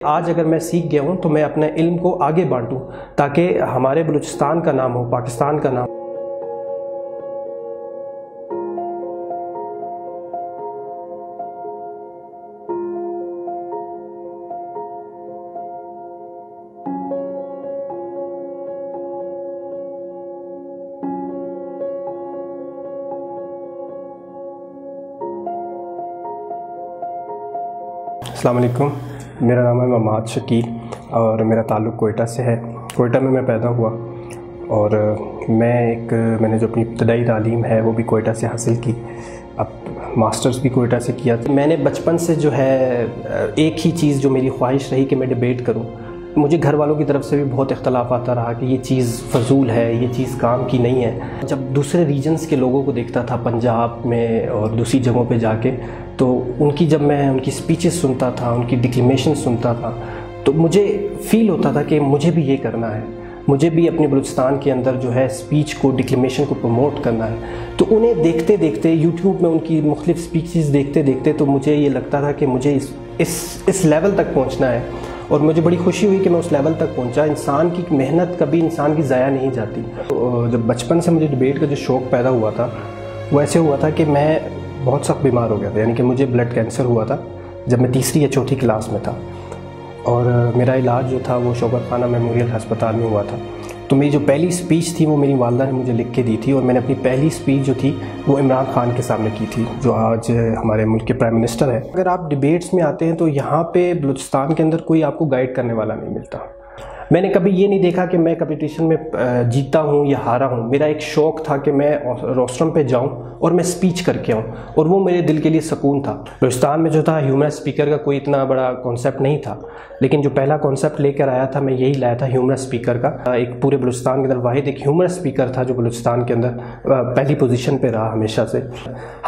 آج اگر میں سیکھ گیا ہوں تو میں اپنے علم کو آگے بانٹوں تاکہ ہمارے بلوچستان کا نام ہو، پاکستان کا نام۔ السلام علیکم، میرا نام ہے مماد شکیل اور میرا تعلق کوئٹہ سے ہے۔ کوئٹہ میں پیدا ہوا اور میں نے جو اپنی ابتدائی تعلیم ہے وہ بھی کوئٹہ سے حاصل کی، اب ماسٹرز بھی کوئٹہ سے کیا۔ میں نے بچپن سے جو ہے ایک ہی چیز جو میری خواہش رہی کہ میں ڈیبیٹ کروں۔ مجھے گھر والوں کی طرف سے بھی بہت اختلاف آتا رہا کہ یہ چیز فضول ہے، یہ چیز کام کی نہیں ہے۔ جب دوسرے ریجنز کے لوگوں کو دیکھتا تھا پنجاب میں اور دوسری جگہوں پہ جا کے، تو جب میں ان کی سپیچز سنتا تھا، ان کی ڈکلیمیشن سنتا تھا، تو مجھے فیل ہوتا تھا کہ مجھے بھی یہ کرنا ہے، مجھے بھی اپنے بلوچستان کے اندر جو ہے اسپیچ کو، ڈکلیمیشن کو پروموٹ کرنا ہے۔ تو انہیں دیکھتے دیکھتے، یوٹیوب میں ان کی مختلف سپیچز دیکھتے دیکھتے تو مجھے یہ لگتا تھا کہ مجھے اس لیول تک پہنچنا ہے، اور مجھے بڑی خوشی ہوئی کہ میں اس لیول تک پہنچا۔ انسان کی محنت کبھی انسان کی ضائع نہیں جاتی۔ جب بچپن سے مجھے ڈیبیٹ کا جو شوق پیدا ہوا تھا وہ ایسے ہوا تھا کہ میں بہت سخت بیمار ہو گیا تھا، یعنی کہ مجھے بلڈ کینسر ہوا تھا جب میں تیسری یا چوتھی کلاس میں تھا، اور میرا علاج جو تھا وہ شوکت خانہ میموریل ہسپتال میں ہوا تھا۔ تو میری جو پہلی اسپیچ تھی وہ میری والدہ نے مجھے لکھ کے دی تھی، اور میں نے اپنی پہلی اسپیچ جو تھی وہ عمران خان کے سامنے کی تھی، جو آج ہمارے ملک کے پرائم منسٹر ہیں۔ اگر آپ ڈیبیٹس میں آتے ہیں تو یہاں پہ بلوچستان کے اندر کوئی آپ کو گائیڈ کرنے والا نہیں ملتا۔ میں نے کبھی یہ نہیں دیکھا کہ میں کمپٹیشن میں جیتا ہوں یا ہارا ہوں۔ میرا ایک شوق تھا کہ میں روسٹرم پہ جاؤں اور میں اسپیچ کر کے آؤں، اور وہ میرے دل کے لیے سکون تھا۔ بلوچستان میں جو تھا ہیومرس اسپیکر کا کوئی اتنا بڑا کانسیپٹ نہیں تھا، لیکن جو پہلا کانسیپٹ لے کر آیا تھا میں یہی لایا تھا ہیومرس اسپیکر کا۔ ایک پورے بلوچستان کے اندر واحد ایک ہیومرس اسپیکر تھا جو بلوچستان کے اندر پہلی پوزیشن پہ رہا ہمیشہ سے۔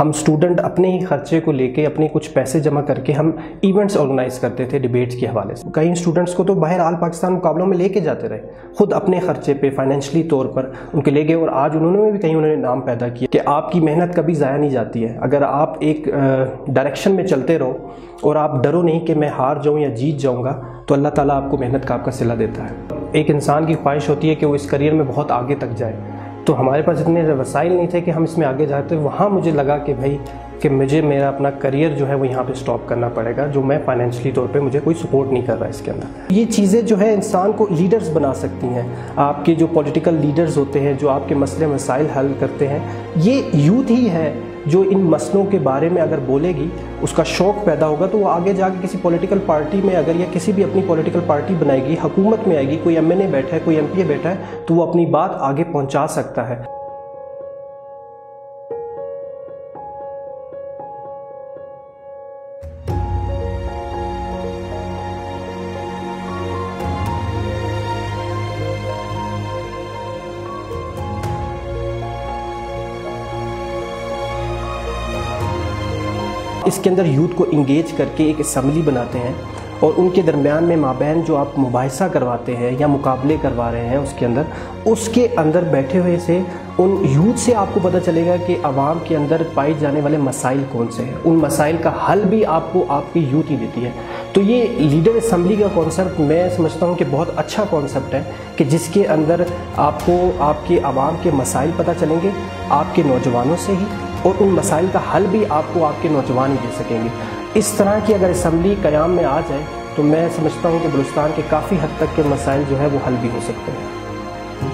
ہم اسٹوڈنٹ اپنے ہی خرچے کو لے کے، اپنے کچھ پیسے جمع کر کے ہم ایونٹس آرگنائز کرتے تھے ڈیبیٹس کے حوالے سے۔ کئی اسٹوڈنٹس کو تو باہر آل پاکستان مقابلوں میں لے کے جاتے رہے، خود اپنے خرچے پہ فائنینشلی طور پر ان کے لے گئے، اور آج انہوں نے بھی کہیں نام پیدا کیا کہ آپ کی محنت کبھی ضائع نہیں جاتی ہے۔ اگر آپ ایک ڈائریکشن میں چلتے رہو اور آپ ڈرو نہیں کہ میں ہار جاؤں یا جیت جاؤں گا، تو اللہ تعالیٰ آپ کو محنت کا آپ کا صلہ دیتا ہے۔ ایک انسان کی خواہش ہوتی ہے کہ وہ اس کریئر میں بہت آگے تک جائے، تو ہمارے پاس اتنے وسائل نہیں تھے کہ ہم اس میں آگے جاتے۔ وہاں مجھے لگا کہ بھائی کہ مجھے میرا اپنا کریئر جو ہے وہ یہاں پہ سٹاپ کرنا پڑے گا، جو میں فائنینشلی طور پہ مجھے کوئی سپورٹ نہیں کر رہا اس کے اندر۔ یہ چیزیں جو ہے انسان کو لیڈرز بنا سکتی ہیں۔ آپ کے جو پولیٹیکل لیڈرز ہوتے ہیں، جو آپ کے مسئلے مسائل حل کرتے ہیں، یہ یوتھ ہی ہے جو ان مسئلوں کے بارے میں اگر بولے گی، اس کا شوق پیدا ہوگا، تو وہ آگے جا کے کسی پولیٹیکل پارٹی میں اگر، یا کسی بھی اپنی پولیٹیکل پارٹی بنائے گی، حکومت میں آئے گی، کوئی ایم این اے بیٹھا ہے، کوئی ایم پی اے بیٹھا ہے، تو وہ اپنی بات آگے پہنچا سکتا ہے۔ اس کے اندر یوتھ کو انگیج کر کے ایک اسمبلی بناتے ہیں، اور ان کے درمیان میں مابین جو آپ مباحثہ کرواتے ہیں یا مقابلے کروا رہے ہیں، اس کے اندر بیٹھے ہوئے سے ان یوتھ سے آپ کو پتہ چلے گا کہ عوام کے اندر پائے جانے والے مسائل کون سے ہیں۔ ان مسائل کا حل بھی آپ کو آپ کی یوتھ ہی دیتی ہے۔ تو یہ لیڈر اسمبلی کا کانسیپٹ میں سمجھتا ہوں کہ بہت اچھا کانسیپٹ ہے، کہ جس کے اندر آپ کو آپ کے عوام کے مسائل پتہ چلیں گے آپ کے نوجوانوں سے ہی، اور ان مسائل کا حل بھی آپ کو آپ کے نوجوان ہی دے سکیں گے۔ اس طرح کی اگر اسمبلی قیام میں آ جائے تو میں سمجھتا ہوں کہ بلوچستان کے کافی حد تک کے مسائل جو ہے وہ حل بھی ہو سکتے ہیں۔